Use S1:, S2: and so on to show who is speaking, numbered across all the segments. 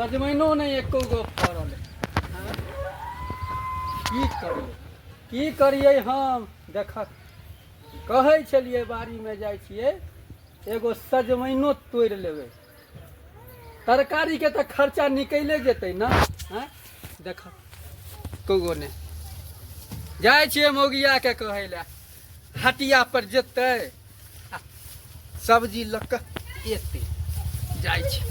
S1: सजमैनो नहीं एको गो फड़ल की करिए हम देख कहै छलिए बाड़ी में जाइ छिए एगो सजमैनो तोड़ लेबै तरकारी के तो खर्चा निकले जेतै ना। हाँ देख कोगो ने जाइ छिए मौगिया के कहै ले हटिया पर जेतै सब्जी लऽ कऽ एतै जाइ छै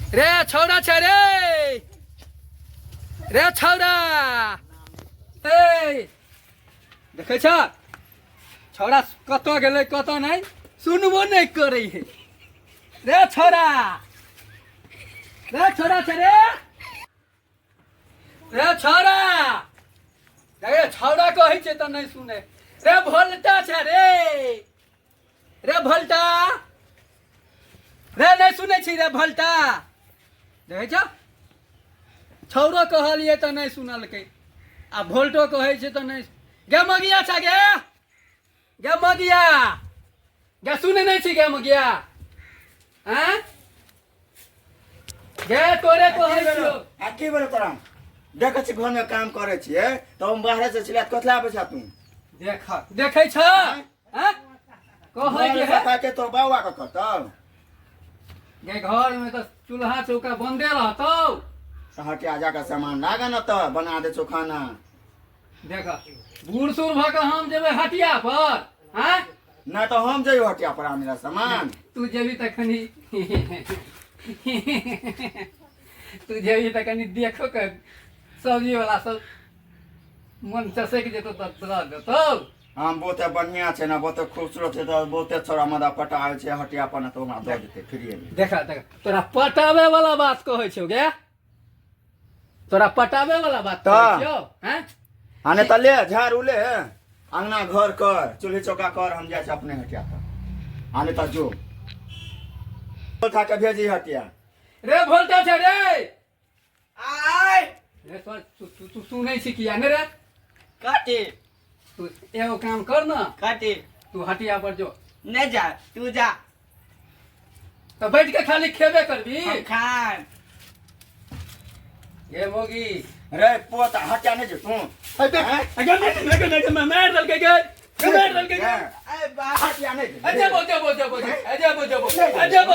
S1: रे छौड़ा छै रे छौड़ा ए देखे छ छौड़ा कत गेलै कत नहीं सुनबो नहीं करे है रे छौड़ा छै रे छौड़ा देखे छौड़ा कहै छै त नहीं सुने रे भोल्टा छै रे भोल्टा रे नहीं सुने छी रे भोल्टा देखे छ छौड़ो कहलिए त नहीं सुनलकै आ भोल्टो कहै छै त नहीं गे मगिया छ गे मगिया गे सुने नहीं छी गे मगिया हैं गे तोरे कहै छियो
S2: आ की बोले तोरा देखे छी घर में काम करे छिए त हम बाहर से छिला कथला आबै छ तू
S1: देखै छ हैं कहै
S2: घर
S1: के
S2: में के तो बाबा का कहतौ
S1: गे घर में तो चूल्हा चौका बंदे रहतौ
S2: हटिया जाकर सामान लागा न त बना दे खाना
S1: देख बूढ़ सूढ़ भ के हम जेबै हटिया पर हैं
S2: ना तो हम जइयो हटिया पर मेरा सामान
S1: तू जेबी त कनी तू जेबी त कनी देखो के सब्जी वाला सब मन चसक जेतो त तोरा देतौ
S2: हम बहुते बढ़िया छे ना बहुते खूबसूरत छे तो बहुते छोरा मदा पटाए छे हटिया पर ना तो हमरा दे देते फ्री में
S1: देखा तोरा पटावे वाला बात कहै छौ गे तोरा पटावे वाला बात कहै छौ हैं
S2: आने त ले झाड़ू ले अंगना घर कर चूल्ही चौका कर हम जाए अपने हटिया पर आने त जो खा के भेजी हटिया
S1: रे भोल्टा छै रे
S3: आय
S1: रे तू सुनै छी किया ने रे
S3: काटे
S1: तू एगो काम कर ना
S3: काटे
S1: तू हटिया पर जो
S3: नहीं जा तू जा
S1: तो बैठ के खाली खेबे करबी
S3: हम खान
S1: ये मोगी
S2: रे पोता हटिया नहीं जे तू
S1: अगे मैं मार दल के
S3: अरे बा
S2: हटिया नहीं जे
S1: अजब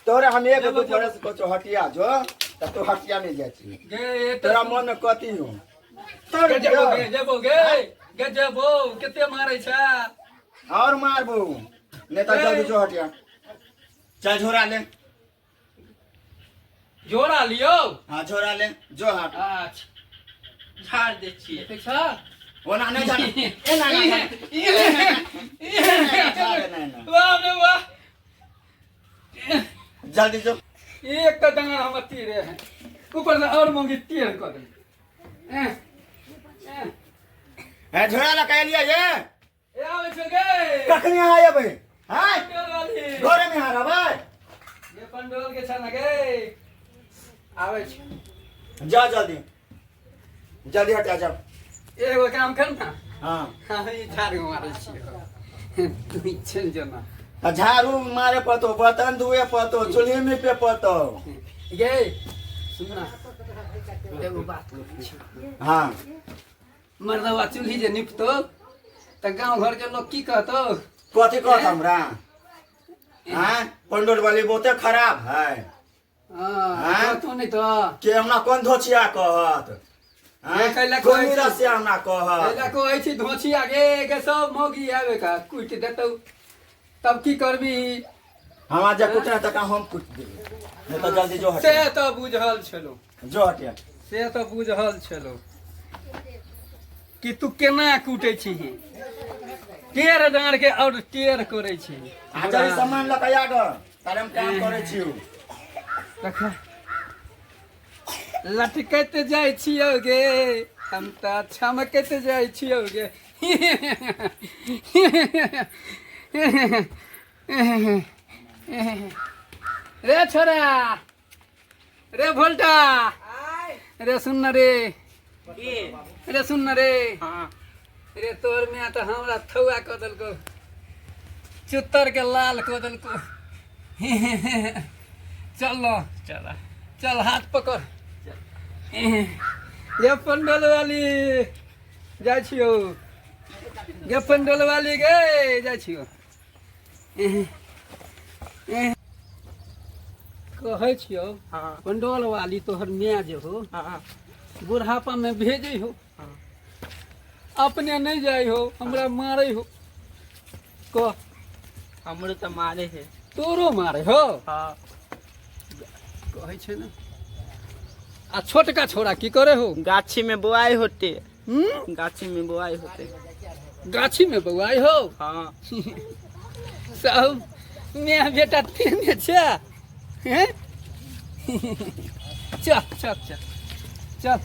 S2: तोरे हम एक दो बरस को तो हटिया जो त तू हटिया नहीं जाए छी
S1: गे
S2: तोरा मन में कथी हो
S1: गजबो केते मारै छ
S2: और मारबू नेता जल्दी जो हटिया चल झोरा ले
S1: जोड़ा लियो
S2: हाँ झोरा ले जो हट
S1: अच्छा
S3: झाड़ दे छिए
S1: देख छ
S2: ओना नहीं जाना एना नहीं
S1: वाह रे वाह
S2: जल्दी जो
S1: एक तो डंगर हम तीरे हैं ऊपर से और मोंगी तीर कर दे
S2: है झोरा ला कह लिया ये
S1: ए आवे छ गे
S2: कखनी आए भाई हां
S1: पंडोल वाली
S2: घरे में हारा भाई
S1: ये पंडोल के छ ना गे आवे छ
S2: जा जल्दी जल्दी हटिया जा
S1: एगो काम कर ना
S2: हां
S1: हां ई झाड़ू मारै छी तू चल जना
S2: झाड़ू मारे पतो बर्तन धुए पतो चूल्हे में पे पतो
S1: गे सुन ना एगो बात कहै छी
S2: हां
S1: मर्दवा चूल्ही जे निपतो त गांव घर के लोग की कहतो
S2: कथी कहत हमरा हां पंडोल वाली बहुते खराब है
S1: हां तो नहीं तो
S2: के हमरा कौन धोचिया कहत
S1: ये कैला
S2: कोई
S1: कहै छी
S2: रसिया हमरा कहत
S1: कैला कहै छी धोची आगे के सब मोगी आवे का कुट देतौ तब की करबी
S2: हमरा जे कुटना तक हम कुट देबे नहीं तो जल्दी जो
S1: से
S2: हटिया
S1: तो बुझल छलो
S2: जो हटिया
S1: से तो बुझल छलो कि तू केना कूटे छी टेर डाँड़ के और टेर करे छी
S2: आजा ई सामान लकाया ग तारे हम काम करे छी
S1: देखा लटकत जाय छियो गे हम त छमकत जाय छियो गे रे छोरा रे भोल्टा
S3: आय
S1: रे सुन न रे
S3: के
S1: रे सुन न रे
S3: हां
S1: रे तोर में तो हमरा थौआ क देलको चुत्तर के लाल क देलको चलो
S3: चला
S1: चल हाथ पकड़ ये पंडल वाली जाइ छियो गे पंडल वाली गे जाइ छियो कहै छियो
S3: हाँ
S1: पंडल वाली तोहर माय जे हो
S3: हाँ
S1: बुढ़ापा में भेजे हो
S3: हाँ
S1: अपने नहीं जाए हो हमरा मारे हो कह
S3: हमरो तो मारे है
S1: तोरो मारे हो
S3: हाँ
S1: कहै छै ना आ छोटका छोरा की करे हो
S3: गाछी में बोआई होते
S1: गाछी
S3: गाछी में
S1: में बउआई हो
S3: हाँ
S1: सब मैं बेटा तेने छे हैं चल चल चल चल